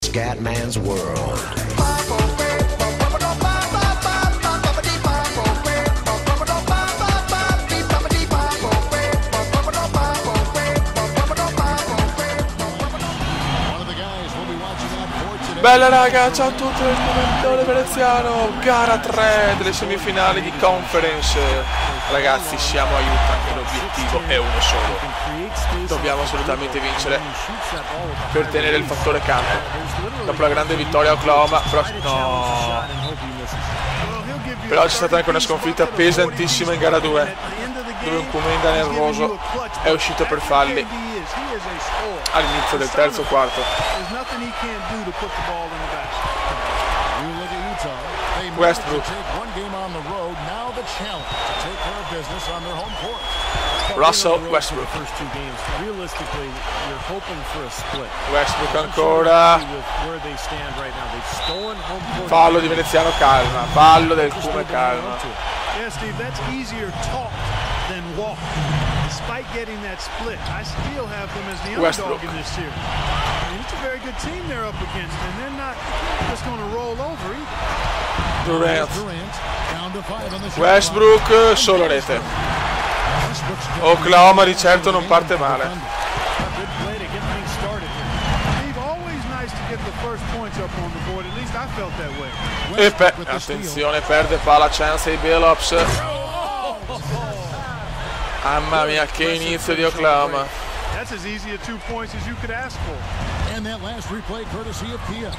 Scatman's World. Bella raga, ciao a tutti dal commentatore veneziano, gara 3 delle semifinali di conference. Ragazzi, siamo aiutati, l'obiettivo è uno solo. Dobbiamo assolutamente vincere per tenere il fattore campo. Dopo la grande vittoria a Oklahoma, però c'è stata anche una sconfitta pesantissima in gara 2, dove un Kuminga nervoso è uscito per falli all'inizio del terzo quarto. Westbrook, Russell Westbrook, Westbrook ancora, fallo di Veneziano, calma, fallo del Kume, calma. Despite getting that split, I still have them as the underdog in this series. I mean, it's a very good team they're up against, and they're not just going to roll over either. Durant. Westbrook, solo rete. Oklahoma di certo non parte male. E attenzione, perde palla Chancey Billups. Mamma mia, che inizio di Oklahoma. That's as easy a 2 points as you could ask for. And that last replay courtesy of Pia.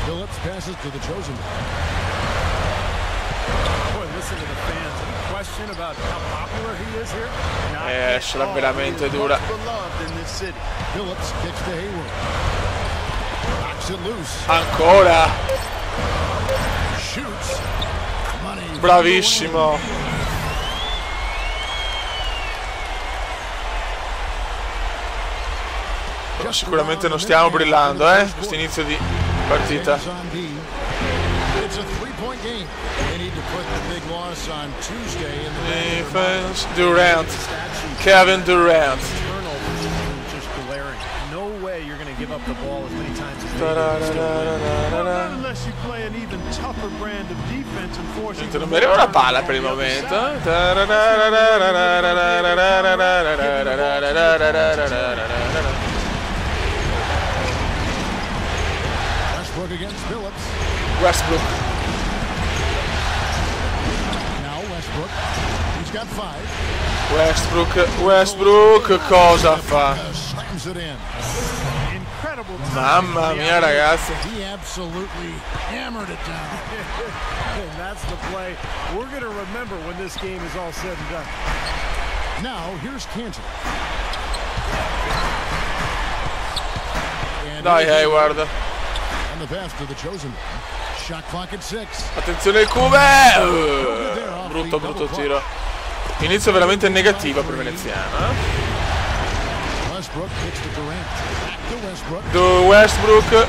Phillips passes to the chosen. Boy, listen to the fans. Any question about how popular he is here? Sarà veramente dura. Phillips kicks to Hayward. Knocks it loose. Ancora. Shoots. Bravissimo. Sicuramente non stiamo brillando, questo inizio di partita. Defense, Durant, Kevin Durant. Non mi arriva una palla per il momento. Against Phillips. Westbrook. Now Westbrook. He's got 5. Westbrook cosa fa? Mamma mia ragazzi. He absolutely hammered it down. And that's the play we're going to remember when this game is all said and done. Now here's Cantor. Dai Hayward. Attenzione il Kume! Brutto tiro. Inizio veramente negativo per Veneziano. Westbrook.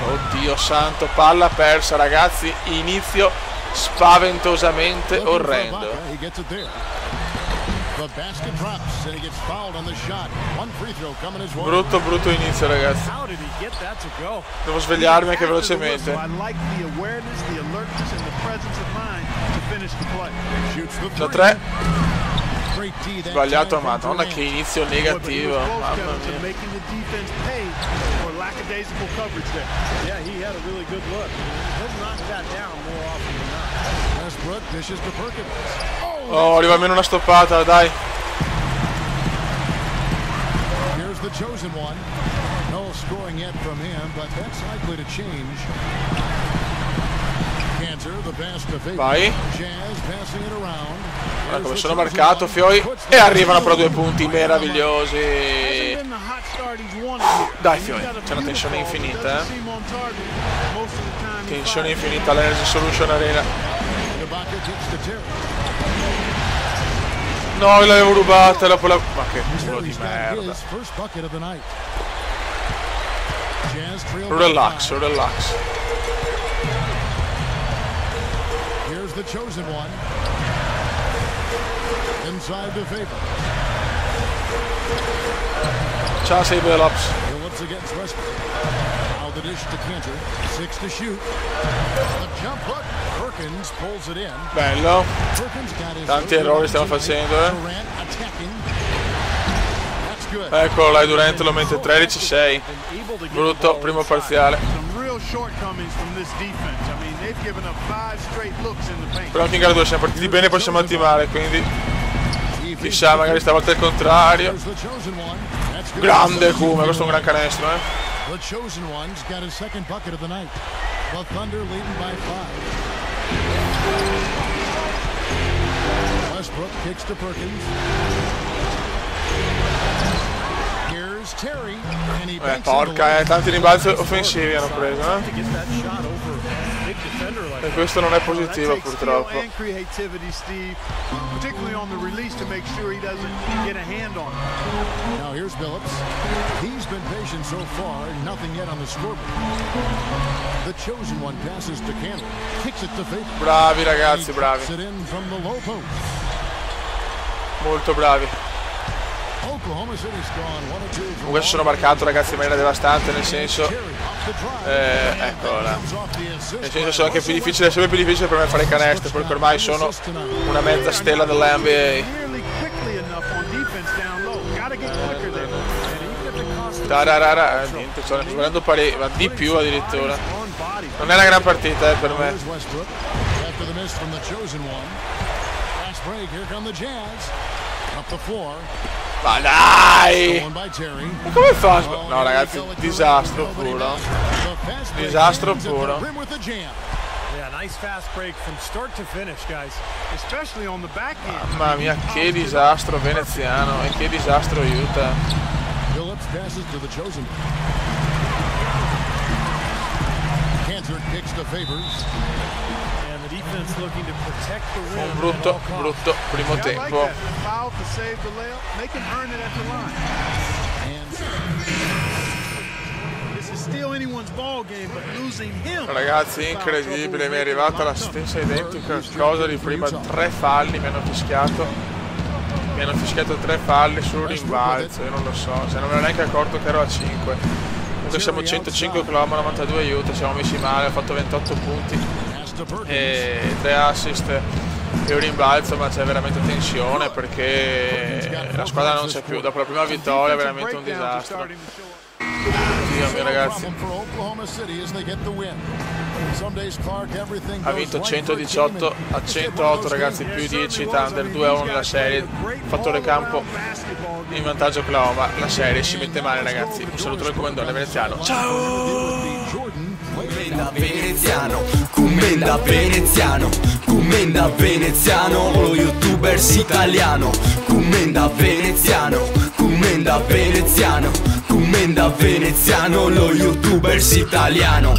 Oddio santo, palla persa ragazzi, inizio spaventosamente orrendo. Brutto inizio ragazzi. Devo svegliarmi anche velocemente. Da 3. Sbagliato, madonna che inizio negativo. Mamma mia. Oh, arriva almeno una stoppata, dai. Here's the chosen one. No scoring yet from him, but that's likely to change. Cantor, the pass to Fabian. Vai. Jazz passing it around. Guarda come sono marcato, Fioi. E arrivano però 2 punti meravigliosi. Dai Fioi, c'è una tensione infinita, Tensione infinita all'Energy Solution Arena. No, l'avevo rubata dopo la... Ma che culo di merda. Relax. Ciao, sei Billups. Bello. Tanti errori stiamo facendo, Eccolo là, Durant lo mette 13-6. Brutto primo parziale. Però anche in gara 2 siamo partiti bene e poi siamo andati male, quindi chissà, magari stavolta è il contrario. Grande Kuma, questo è un gran canestro, The chosen ones got a second bucket of the night. The Thunder leading by 5. Westbrook kicks to Perkins. Here's Terry. And he porca, tanti rimbalzi offensivi hanno preso, E questo non è positivo, purtroppo. Now here's Billups. He's been patient so far, nothing yet on the scoreboard. The chosen one passes to Campbell. Kicks it to Faith. Bravi ragazzi, bravi. Molto bravi. Comunque sono marcato, ragazzi, in maniera devastante, nel senso eccola, nel senso sono anche più difficile, è sempre più difficile per me fare canestro, perché ormai sono una mezza stella dell'NBA. Niente, sto sbagliando parecchio, ma di più addirittura. Non è una gran partita per me. Ma dai! Ma come fa? No ragazzi, disastro puro. Disastro puro. Mamma mia, che disastro veneziano e che disastro Utah. Un brutto primo tempo. Ragazzi, incredibile, mi è arrivata la stessa identica cosa di prima. 3 falli mi hanno fischiato. Mi hanno fischiato 3 falli sul rimbalzo, io non lo so, se non me ne ero neanche accorto che ero a 5. Comunque siamo 105 km, 92 Utah, siamo messi male, ho fatto 28 punti e 3 assist e un rimbalzo, ma c'è veramente tensione perché la squadra non c'è più. Dopo la prima vittoria è veramente un disastro. Dio mio ragazzi, ha vinto 118 a 108 ragazzi, più 10 Thunder, 2-1 nella serie, fattore campo in vantaggio Oklahoma. La serie si mette male ragazzi. Un saluto dal comandante veneziano, ciao! Commenda veneziano, commenda veneziano, commenda veneziano, lo youtubers italiano. Commenda veneziano, commenda veneziano, commenda veneziano, lo youtubers italiano.